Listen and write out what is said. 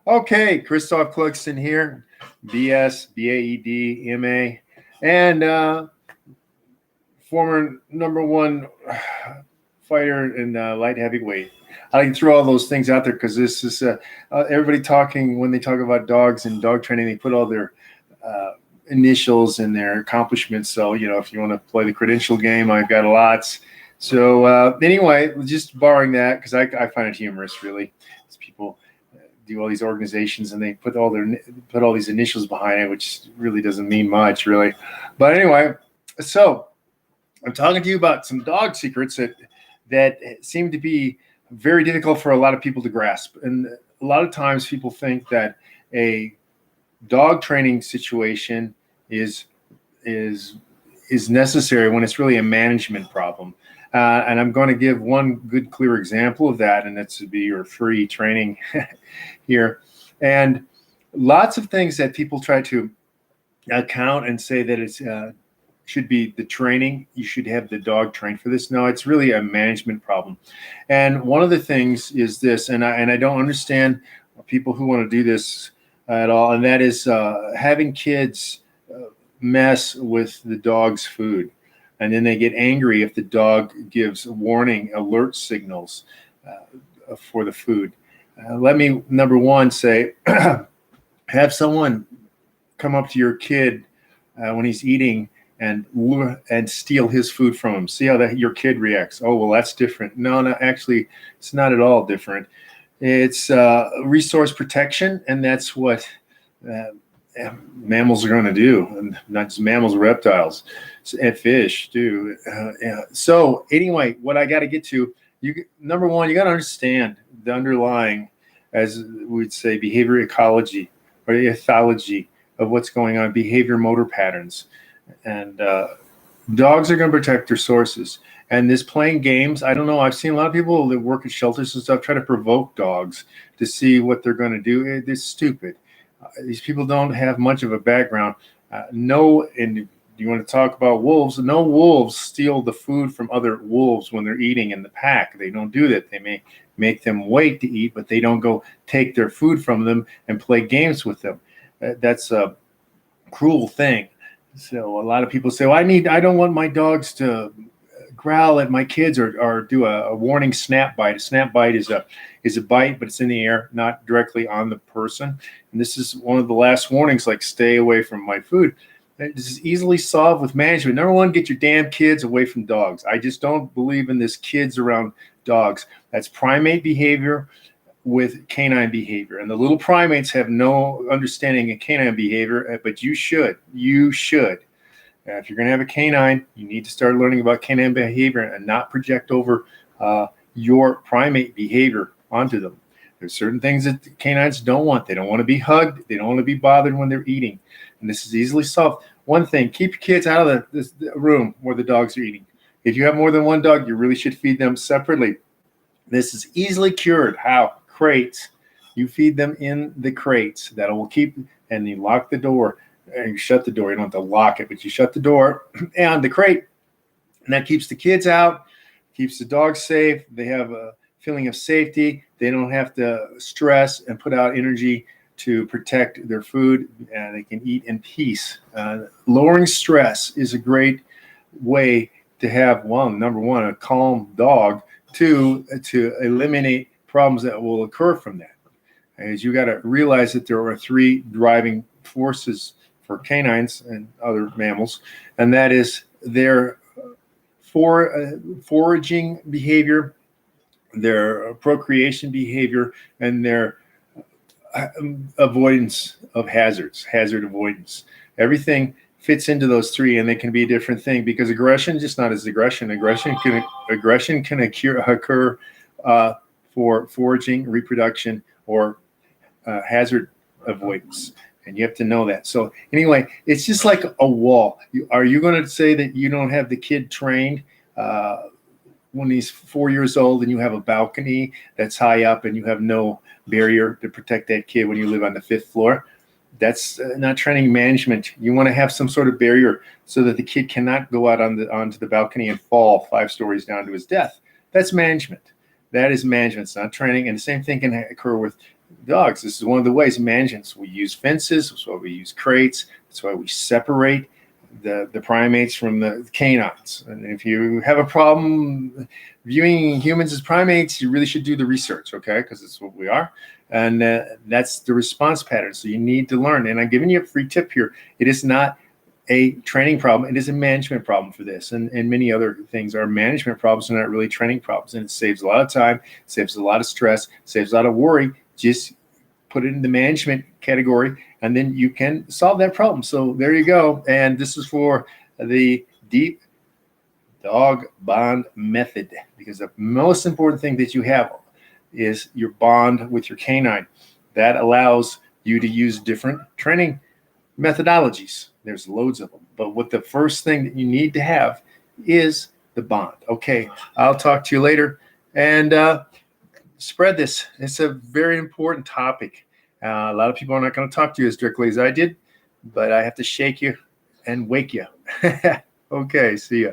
Okay, Christophe Clugston here, BS, BAed, MA, and former number one fighter in light heavyweight. I like to throw all those things out there because this is everybody talking when they talk about dogs and dog training. They put all their initials and their accomplishments. So if you want to play the credential game, I've got lots. So anyway, just borrowing that because I find it humorous, really. It's people do all these organizations and they put all these initials behind it, which really doesn't mean much, really. But anyway, so I'm talking to you about some dog secrets that seem to be very difficult for a lot of people to grasp. And a lot of times people think that a dog training situation is necessary when it's really a management problem. And I'm going to give one good, clear example of that, and that's to be your free training here. And lots of things that people try to account and say that it's should be the training. You should have the dog trained for this. No, it's really a management problem. And one of the things is this, and I don't understand people who want to do this at all, and that is having kids mess with the dog's food. And then they get angry if the dog gives warning alert signals for the food. Let me, number one, say, have someone come up to your kid when he's eating and steal his food from him. See how your kid reacts. Oh, well, that's different. No, actually, it's not at all different. It's resource protection, and that's what mammals are going to do, and not just mammals, reptiles and fish do. So anyway, what I got to get to, number one, you got to understand the underlying, as we'd say, behavior ecology or ethology of what's going on, behavior motor patterns. And dogs are going to protect their sources. And this playing games, I don't know, I've seen a lot of people that work at shelters and stuff try to provoke dogs to see what they're going to do. It's stupid. These people don't have much of a background. And you want to talk about wolves? No wolves steal the food from other wolves when they're eating in the pack. They don't do that. They may make them wait to eat, but they don't go take their food from them and play games with them. That's a cruel thing. So a lot of people say, well, I don't want my dogs to growl at my kids or do a warning snap bite. A snap bite is a bite, but it's in the air, not directly on the person. And this is one of the last warnings, like stay away from my food. This is easily solved with management. Number one, get your damn kids away from dogs. I just don't believe in this kids around dogs. That's primate behavior with canine behavior. And the little primates have no understanding of canine behavior, but you should. You should. If you're going to have a canine, you need to start learning about canine behavior and not project over your primate behavior onto them. There's certain things that canines don't want. They don't want to be hugged. They don't want to be bothered when they're eating. And this is easily solved. One thing, keep your kids out of the room where the dogs are eating. If you have more than one dog, you really should feed them separately. This is easily cured. How? Crates. You feed them in the crates. That will keep, and you lock the door. And you shut the door. You don't have to lock it, but you shut the door and the crate. And that keeps the kids out, keeps the dogs safe. They have a feeling of safety. They don't have to stress and put out energy to protect their food, and they can eat in peace. Lowering stress is a great way to have, number one, a calm dog. Two, to eliminate problems that will occur from that. As you got to realize that there are three driving forces for canines and other mammals, and that is their foraging behavior, their procreation behavior, and their avoidance of hazard avoidance. Everything fits into those three, and they can be a different thing because aggression just not as aggression. Aggression can occur for foraging, reproduction, or hazard avoidance. And you have to know that. So anyway, it's just like a wall. Are you going to say that you don't have the kid trained when he's 4 years old and you have a balcony that's high up and you have no barrier to protect that kid when you live on the 5th floor? That's not training management. You want to have some sort of barrier so that the kid cannot go out onto the balcony and fall 5 stories down to his death. That's management. That is management. It's not training. And the same thing can occur with dogs. This is one of the ways management. We use fences. That's why we use crates. That's why we separate the primates from the canines. And if you have a problem viewing humans as primates, you really should do the research, okay? Because it's what we are. And that's the response pattern. So you need to learn. And I'm giving you a free tip here. It is not a training problem. It is a management problem for this. And many other things are management problems. They're not really training problems. And it saves a lot of time, saves a lot of stress, saves a lot of worry. Just put it in the management category, and then you can solve that problem. So there you go. And this is for the deep dog bond method, because the most important thing that you have is your bond with your canine. That allows you to use different training methodologies. There's loads of them. But what the first thing that you need to have is the bond. Okay, I'll talk to you later. And spread this. It's a very important topic. A lot of people are not going to talk to you as directly as I did, but I have to shake you and wake you. Okay, see ya.